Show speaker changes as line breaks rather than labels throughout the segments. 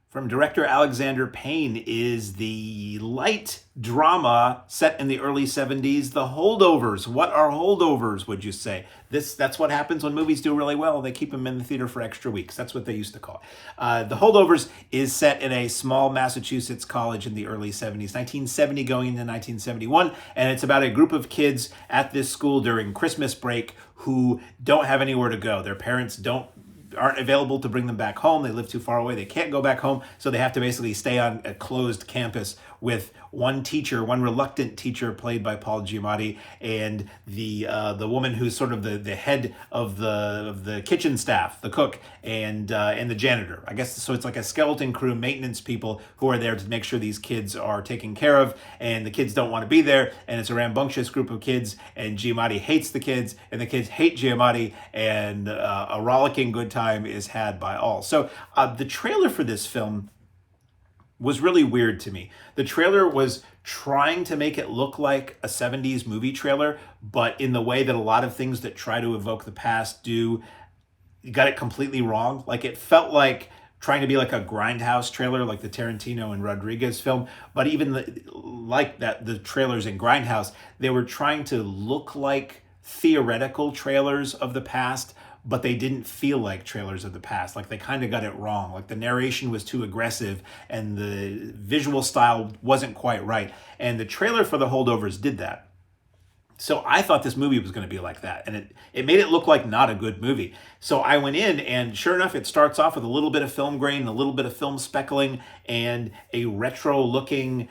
from director Alexander Payne is the light drama set in the early 70s, The Holdovers. What are holdovers, would you say? That's what happens when movies do really well. They keep them in the theater for extra weeks. That's what they used to call it. The Holdovers is set in a small Massachusetts college in the early 70s, 1970 going into 1971, and it's about a group of kids at this school during Christmas break who don't have anywhere to go. Their parents aren't available to bring them back home. They live too far away. They can't go back home, so they have to basically stay on a closed campus with one teacher, one reluctant teacher played by Paul Giamatti, and the woman who's sort of the head of the kitchen staff, the cook, and the janitor. I guess so. It's like a skeleton crew, maintenance people who are there to make sure these kids are taken care of, and the kids don't want to be there, and it's a rambunctious group of kids, and Giamatti hates the kids, and the kids hate Giamatti, and a rollicking good time is had by all. So the trailer for this film was really weird to me. The trailer was trying to make it look like a 70s movie trailer, but in the way that a lot of things that try to evoke the past do, you got it completely wrong. Like, it felt like trying to be like a Grindhouse trailer, like the Tarantino and Rodriguez film. But even the trailers in Grindhouse, they were trying to look like theoretical trailers of the past, but they didn't feel like trailers of the past. Like, they kind of got it wrong. Like, the narration was too aggressive and the visual style wasn't quite right. And the trailer for The Holdovers did that. So I thought this movie was going to be like that, and it made it look like not a good movie. So I went in, and sure enough, it starts off with a little bit of film grain, a little bit of film speckling, and a retro-looking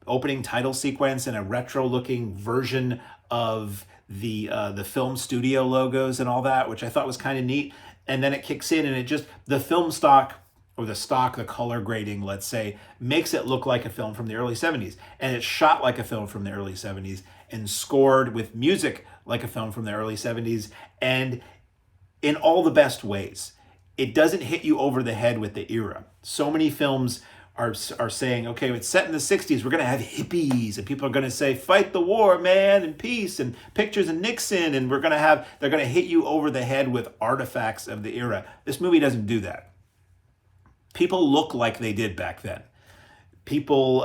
opening title sequence, and a retro-looking version of the film studio logos and all that, which I thought was kind of neat. And then it kicks in, and the film stock, or the color grading, let's say, makes it look like a film from the early 70s. And it's shot like a film from the early 70s and scored with music like a film from the early 70s, and in all the best ways. It doesn't hit you over the head with the era. So many films are saying, okay, it's set in the 60s, we're going to have hippies, and people are going to say, fight the war, man, and peace, and pictures of Nixon, and they're going to hit you over the head with artifacts of the era. This movie doesn't do that. People look like they did back then. People,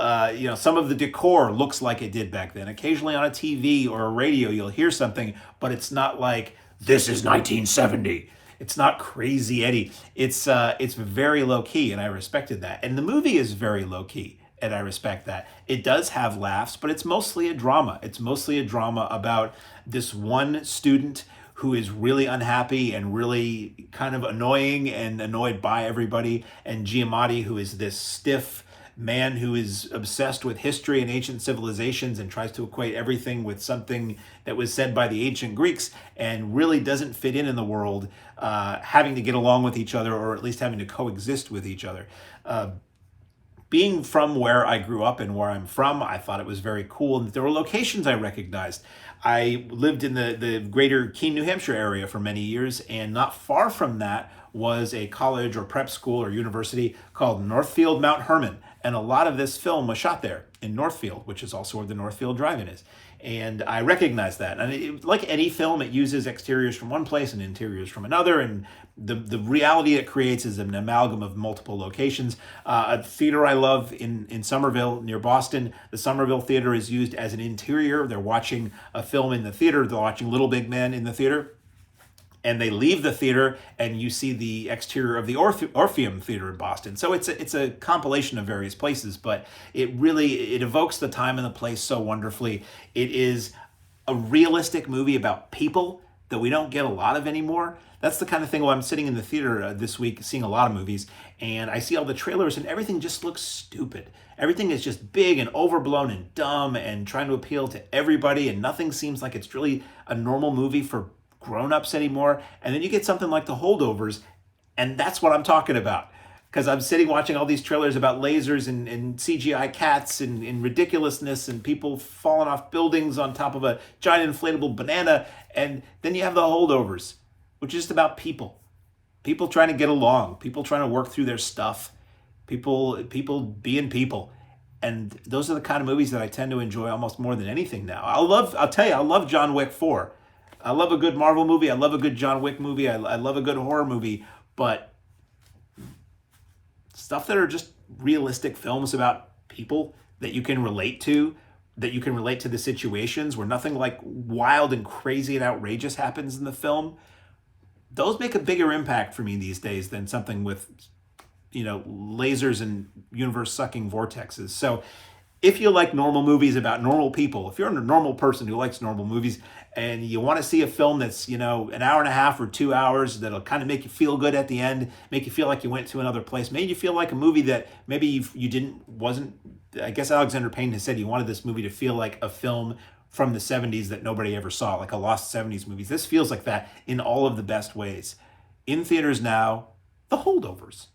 some of the decor looks like it did back then. Occasionally on a TV or a radio, you'll hear something, but it's not like, this is 1970. It's not Crazy Eddie. It's very low key, and I respected that. And the movie is very low key, and I respect that. It does have laughs, but it's mostly a drama. It's mostly a drama about this one student who is really unhappy and really kind of annoying and annoyed by everybody, and Giamatti, who is this stiff man who is obsessed with history and ancient civilizations and tries to equate everything with something that was said by the ancient Greeks and really doesn't fit in the world, having to get along with each other, or at least having to coexist with each other. Being from where I grew up and where I'm from, I thought it was very cool. And there were locations I recognized. I lived in the greater Keene, New Hampshire area for many years, and not far from that was a college or prep school or university called Northfield Mount Hermon. And a lot of this film was shot there in Northfield, which is also where the Northfield Drive-In is. And I recognized that. And like any film, it uses exteriors from one place and interiors from another. And the reality it creates is an amalgam of multiple locations. A theater I love in Somerville, near Boston, the Somerville Theater is used as an interior. They're watching a film in the theater. They're watching Little Big Man in the theater. And they leave the theater, and you see the exterior of the Orpheum Theater in Boston. So it's a compilation of various places, but it evokes the time and the place so wonderfully. It is a realistic movie about people that we don't get a lot of anymore. That's the kind of thing when I'm sitting in the theater this week, seeing a lot of movies, and I see all the trailers, and everything just looks stupid. Everything is just big and overblown and dumb and trying to appeal to everybody, and nothing seems like it's really a normal movie for grown-ups anymore. And then you get something like The Holdovers, and that's what I'm talking about. Because I'm sitting watching all these trailers about lasers and CGI cats and ridiculousness and people falling off buildings on top of a giant inflatable banana. And then you have The Holdovers, which is just about people. People trying to get along. People trying to work through their stuff. People being people. And those are the kind of movies that I tend to enjoy almost more than anything now. I'll tell you, I love John Wick 4. I love a good Marvel movie. I love a good John Wick movie. I love a good horror movie. But stuff that are just realistic films about people that you can relate to, that you can relate to the situations where nothing like wild and crazy and outrageous happens in the film. Those make a bigger impact for me these days than something with, lasers and universe sucking vortexes. So if you like normal movies about normal people, if you're a normal person who likes normal movies and you want to see a film that's, an hour and a half or 2 hours that'll kind of make you feel good at the end, make you feel like you went to another place, made you feel like a movie that maybe I guess Alexander Payne has said he wanted this movie to feel like a film from the 70s that nobody ever saw, like a lost 70s movie. This feels like that in all of the best ways. In theaters now, The Holdovers.